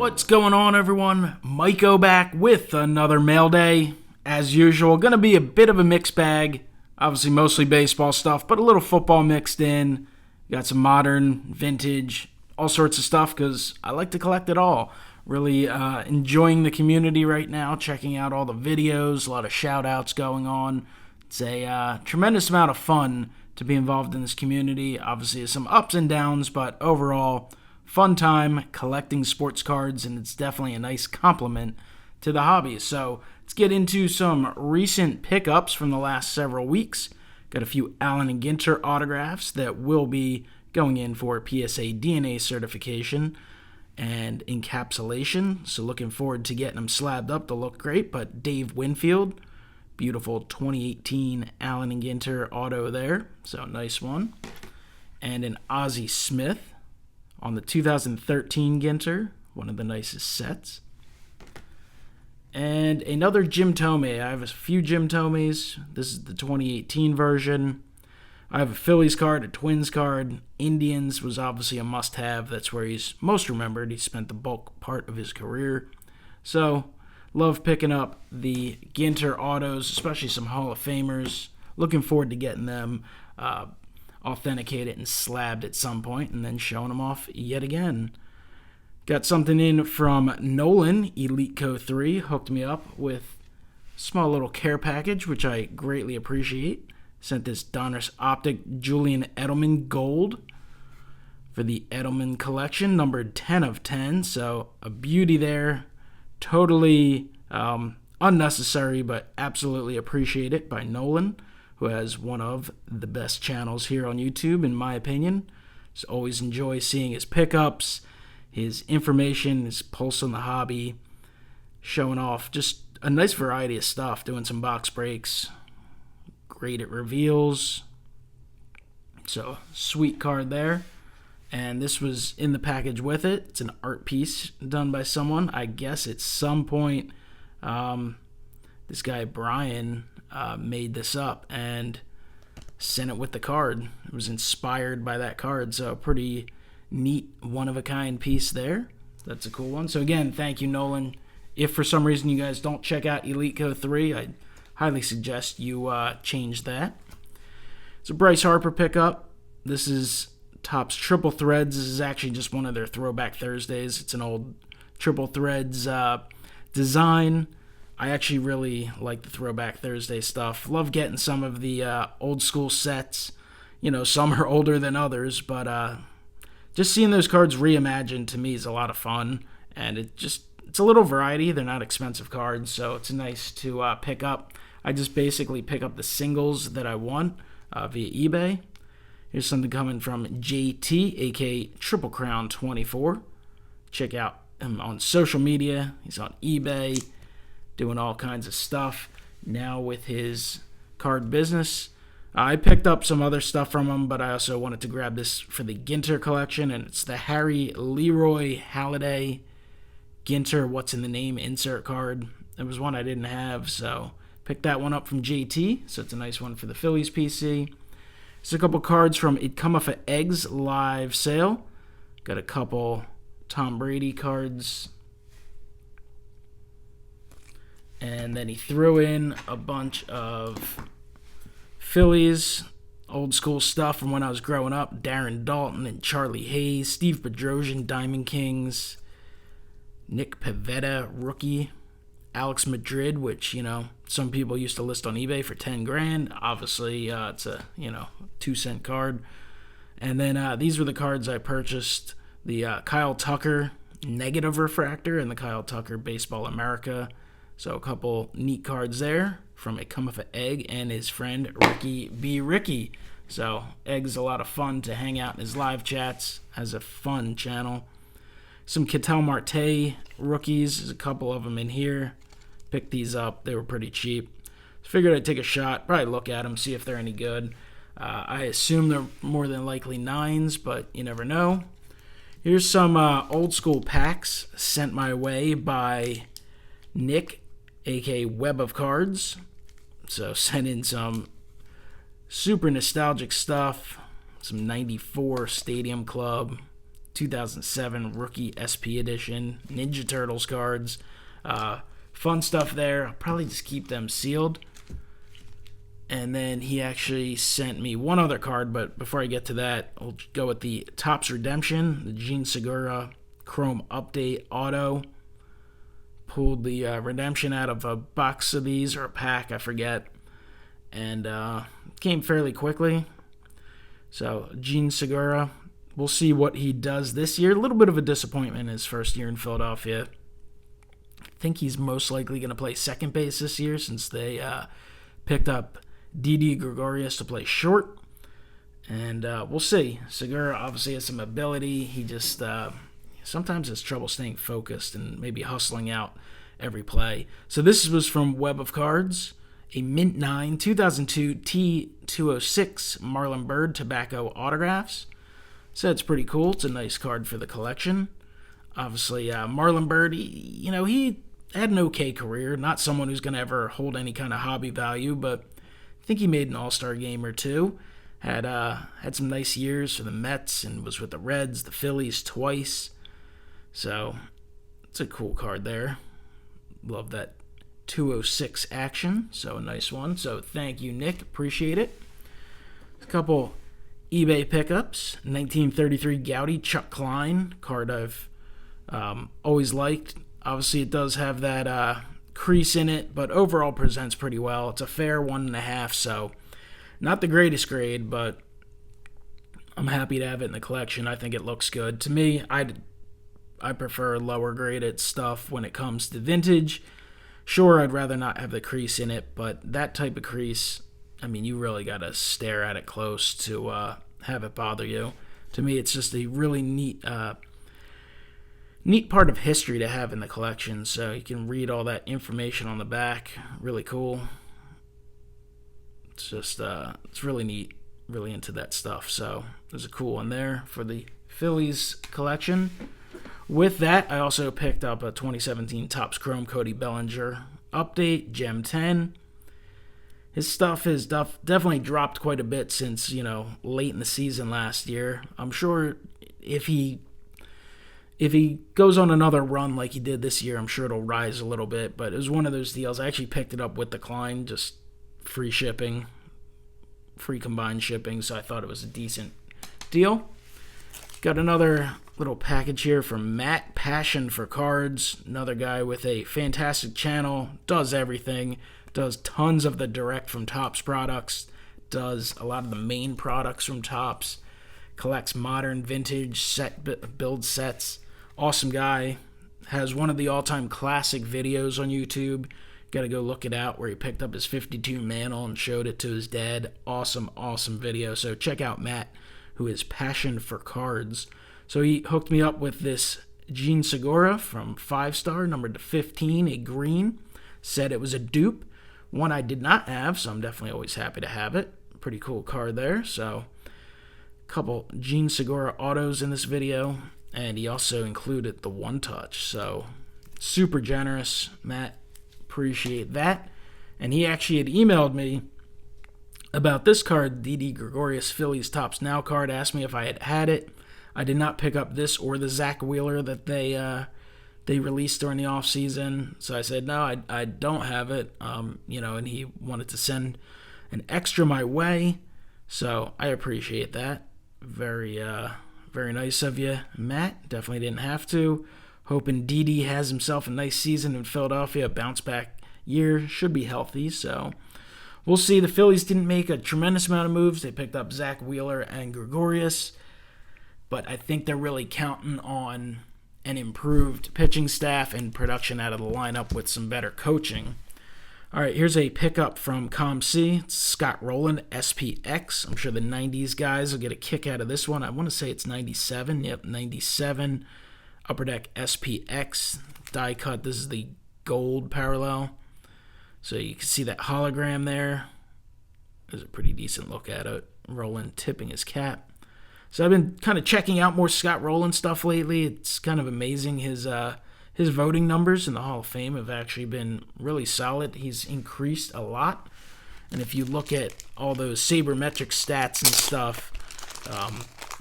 What's going on, everyone? MikeO back with another Mailday. As usual, going to be a bit of a mixed bag. Obviously, mostly baseball stuff, but a little football mixed in. Got some modern, vintage, all sorts of stuff because I like to collect it all. Really enjoying the community right now, checking out all the videos, a lot of shout outs going on. It's a tremendous amount of fun to be involved in this community. Obviously, some ups and downs, but overall, fun time collecting sports cards, and it's definitely a nice complement to the hobby. So let's get into some recent pickups from the last several weeks. Got a few Allen and Ginter autographs that will be going in for PSA DNA certification and encapsulation. So looking forward to getting them slabbed up to look great. But Dave Winfield, beautiful 2018 Allen and Ginter auto there. So nice one. And an Ozzie Smith on the 2013 Ginter, one of the nicest sets. And another Jim Thome. I have a few Jim Thomes. This is the 2018 version. I have a Phillies card, a Twins card. Indians was obviously a must-have. That's where he's most remembered. He spent the bulk part of his career. So, love picking up the Ginter autos, especially some Hall of Famers. Looking forward to getting them authenticated and slabbed at some point and then showing them off yet again. Got something in from Nolan, Elite Co 3, hooked me up with a small little care package, which I greatly appreciate. Sent this Donruss Optic Julian Edelman Gold for the Edelman collection, numbered 10 of 10, so a beauty there. Totally unnecessary, but absolutely appreciate it by Nolan, who has one of the best channels here on YouTube, in my opinion. Just always enjoy seeing his pickups, his information, his pulse on the hobby, showing off just a nice variety of stuff, doing some box breaks, great at reveals. So, sweet card there. And this was in the package with it. It's an art piece done by someone. I guess at some point, this guy Brian made this up and sent it with the card. It was inspired by that card, so pretty neat, one-of-a-kind piece there. That's a cool one. So again, thank you, Nolan. If for some reason you guys don't check out Elite Co 3, I highly suggest you change that. It's a Bryce Harper pickup. This is Topps Triple Threads. This is actually just one of their Throwback Thursdays. It's an old Triple Threads design. I actually really like the Throwback Thursday stuff. Love getting some of the old school sets. You know, some are older than others, but just seeing those cards reimagined to me is a lot of fun. And it's a little variety. They're not expensive cards, so it's nice to pick up. I just basically pick up the singles that I want via eBay. Here's something coming from JT, aka Triple Crown 24. Check out him on social media. He's on eBay, doing all kinds of stuff now with his card business. I picked up some other stuff from him, but I also wanted to grab this for the Ginter collection, and it's the Harry Leroy Halladay Ginter What's in the Name insert card. It was one I didn't have, so picked that one up from JT, so it's a nice one for the Phillies PC. There's a couple cards from It Come Off of Eggs live sale. Got a couple Tom Brady cards. And then he threw in a bunch of Phillies, old school stuff from when I was growing up. Darren Dalton and Charlie Hayes, Steve Bedrosian, Diamond Kings, Nick Pivetta, rookie, Alex Madrid, which, you know, some people used to list on eBay for $10,000. Obviously, it's a, 2-cent card. And then these were the cards I purchased. The Kyle Tucker Negative Refractor and the Kyle Tucker Baseball America. So a couple neat cards there from It Come Off an Egg and his friend Ricky B. Ricky. So Egg's a lot of fun to hang out in his live chats. Has a fun channel. Some Ketel Marte rookies. There's a couple of them in here. Picked these up. They were pretty cheap. Figured I'd take a shot. Probably look at them, see if they're any good. I assume they're more than likely 9s, but you never know. Here's some old school packs sent my way by Nick, aka Web of Cards. So sent in some super nostalgic stuff. Some 94 Stadium Club, 2007 Rookie SP Edition, Ninja Turtles cards. Fun stuff there. I'll probably just keep them sealed. And then he actually sent me one other card, but before I get to that, I'll go with the Topps Redemption, the Gene Segura Chrome Update Auto. Pulled the Redemption out of a box of these, or a pack, I forget. And came fairly quickly. So, Gene Segura, we'll see what he does this year. A little bit of a disappointment in his first year in Philadelphia. I think he's most likely going to play second base this year since they picked up Didi Gregorius to play short. And we'll see. Segura obviously has some ability. He just sometimes has trouble staying focused and maybe hustling out every play. So this was from Web of Cards. A Mint 9 2002 T206 Marlon Byrd Tobacco Autographs. So it's pretty cool. It's a nice card for the collection. Obviously, Marlon Byrd, he had an okay career. Not someone who's going to ever hold any kind of hobby value, but I think he made an all-star game or two. Had some nice years for the Mets and was with the Reds, the Phillies twice. So it's a cool card there. Love that 206 action, so a nice one. So thank you, Nick. Appreciate it. A couple eBay pickups. 1933 Gaudy Chuck Klein card I've always liked. Obviously, it does have that crease in it, but overall presents pretty well. It's a fair 1.5, so not the greatest grade, but I'm happy to have it in the collection. I think it looks good. To me, I prefer lower graded stuff when it comes to vintage. Sure, I'd rather not have the crease in it, but that type of crease, you really got to stare at it close to have it bother you. To me, it's just a really neat part of history to have in the collection, so you can read all that information on the back. Really cool. It's just, it's really neat. Really into that stuff, so there's a cool one there for the Phillies collection. With that, I also picked up a 2017 Topps Chrome Cody Bellinger update, Gem 10. His stuff has definitely dropped quite a bit since, late in the season last year. I'm sure if he goes on another run like he did this year, I'm sure it'll rise a little bit. But it was one of those deals. I actually picked it up with the Klein, just free shipping, free combined shipping, so I thought it was a decent deal. Got another little package here from Matt, Passion for Cards, another guy with a fantastic channel, does everything, does tons of the direct from Topps products, does a lot of the main products from Topps, collects modern vintage build sets. Awesome guy. Has one of the all-time classic videos on YouTube. Got to go look it out, where he picked up his 52 mantle and showed it to his dad. Awesome video. So check out Matt, who is Passion for Cards. So he hooked me up with this Gene Segura from 5-star, numbered to 15, a green. Said it was a dupe. One I did not have, so I'm definitely always happy to have it. Pretty cool card there. So a couple Gene Segura autos in this video. And he also included the One Touch. So super generous, Matt. Appreciate that. And he actually had emailed me about this card, Didi Gregorius Phillies Topps Now card. Asked me if I had it. I did not pick up this or the Zach Wheeler that they released during the off season. So I said no, I don't have it. And he wanted to send an extra my way. So I appreciate that. Very nice of you, Matt. Definitely didn't have to. Hoping Didi has himself a nice season in Philadelphia. Bounce back year. Should be healthy. So we'll see. The Phillies didn't make a tremendous amount of moves. They picked up Zach Wheeler and Gregorius. But I think they're really counting on an improved pitching staff and production out of the lineup with some better coaching. All right, here's a pickup from ComC. It's Scott Rowland, SPX. I'm sure the 90s guys will get a kick out of this one. I want to say it's 97. Yep, 97. Upper Deck SPX. Die cut. This is the gold parallel. So you can see that hologram there. There's a pretty decent look at it. Rowland tipping his cap. So I've been kind of checking out more Scott Rowland stuff lately. It's kind of amazing. His voting numbers in the Hall of Fame have actually been really solid. He's increased a lot. And if you look at all those sabermetric stats and stuff,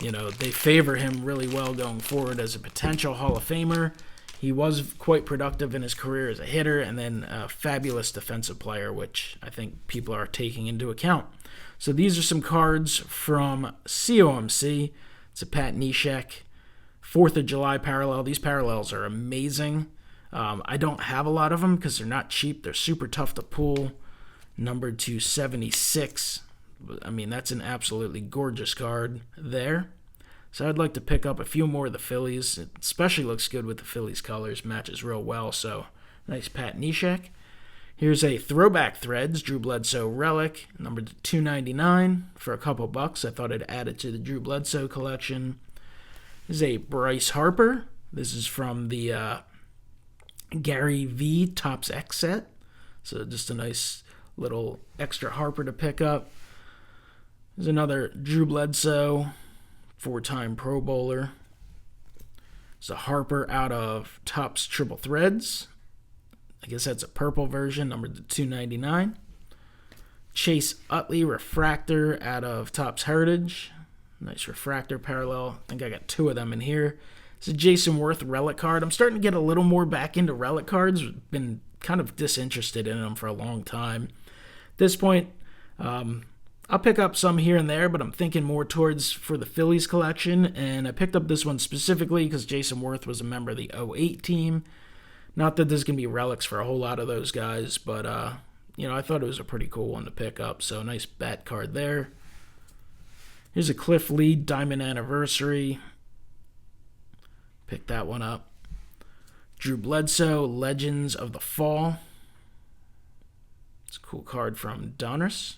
they favor him really well going forward as a potential Hall of Famer. He was quite productive in his career as a hitter and then a fabulous defensive player, which I think people are taking into account. So these are some cards from COMC. It's a Pat Neshek 4th of July parallel. These parallels are amazing. I don't have a lot of them because they're not cheap. They're super tough to pull. Numbered to 76. I mean, that's an absolutely gorgeous card there. So I'd like to pick up a few more of the Phillies. It especially looks good with the Phillies colors. Matches real well. So nice Pat Neshek. Here's a Throwback Threads Drew Bledsoe relic, numbered to 299 for a couple bucks. I thought I'd add it to the Drew Bledsoe collection. This is a Bryce Harper. This is from the Gary V Topps X set. So just a nice little extra Harper to pick up. There's another Drew Bledsoe, 4-time Pro Bowler. It's a Harper out of Topps Triple Threads. I guess that's a purple version, numbered to 299. Chase Utley Refractor out of Topps Heritage. Nice refractor parallel. I think I got 2 of them in here. It's a Jason Worth relic card. I'm starting to get a little more back into relic cards. Been kind of disinterested in them for a long time. At this point, I'll pick up some here and there, but I'm thinking more towards for the Phillies collection. And I picked up this one specifically because Jason Worth was a member of the 08 team. Not that there's going to be relics for a whole lot of those guys, but, I thought it was a pretty cool one to pick up. So nice bat card there. Here's a Cliff Lee Diamond Anniversary. Pick that one up. Drew Bledsoe Legends of the Fall. It's a cool card from Donruss.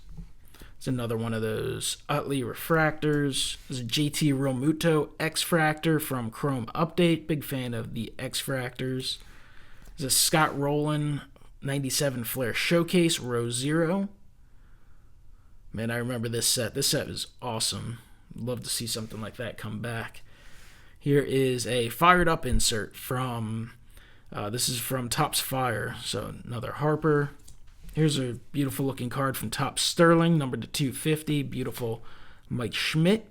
It's another one of those Utley Refractors. There's a JT Realmuto X-Fractor from Chrome Update. Big fan of the X-Fractors. There's a Scott Rowland 97 Flair Showcase Row 0. Man, I remember this set. This set is awesome. Love to see something like that come back. Here is a Fired Up insert from, this is from Topps Fire. So another Harper. Here's a beautiful looking card from Topps Sterling, numbered to 250. Beautiful Mike Schmidt.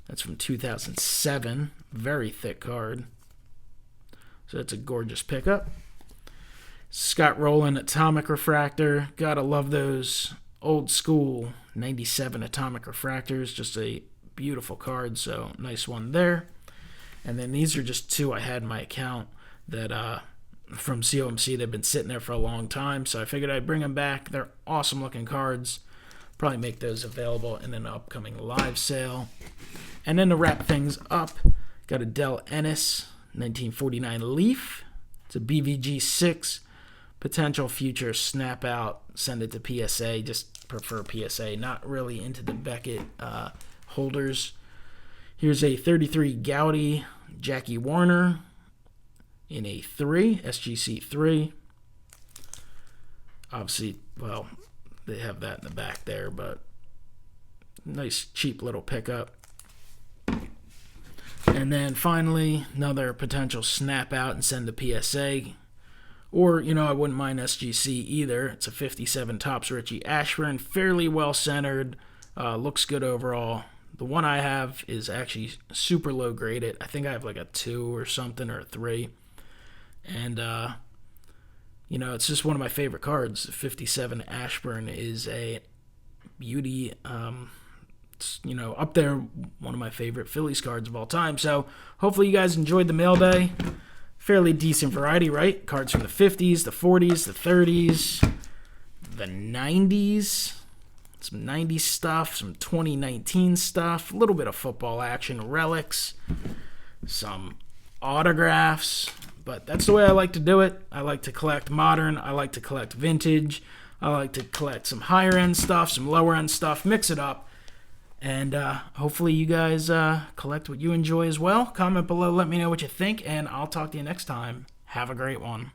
That's from 2007. Very thick card. So that's a gorgeous pickup. Scott Rowland Atomic Refractor. Gotta love those old school 97 Atomic Refractors. Just a beautiful card, so nice one there. And then these are just 2 I had in my account that from COMC. They've been sitting there for a long time, so I figured I'd bring them back. They're awesome looking cards. Probably make those available in an upcoming live sale. And then to wrap things up, got a Del Ennis 1949 Leaf. It's a BVG 6. Potential future snap out. Send it to PSA. Just prefer PSA. Not really into the Beckett holders. Here's a 33 Gaudy Jackie Warner in a 3, SGC 3. Obviously, well, they have that in the back there, but nice cheap little pickup. And then finally, another potential snap out and send to PSA. Or, I wouldn't mind SGC either. It's a 57 Topps Richie Ashburn. Fairly well centered. Looks good overall. The one I have is actually super low graded. I think I have like a 2 or something, or a 3. And, it's just one of my favorite cards. 57 Ashburn is a beauty. It's, up there, one of my favorite Phillies cards of all time. So hopefully you guys enjoyed the mail day. Fairly decent variety, right? Cards from the 50s, the 40s, the 30s, the 90s. Some 90s stuff, some 2019 stuff, a little bit of football action, relics, some autographs. But that's the way I like to do it. I like to collect modern. I like to collect vintage. I like to collect some higher end stuff, some lower end stuff, mix it up. And hopefully you guys collect what you enjoy as well. Comment below, let me know what you think, and I'll talk to you next time. Have a great one.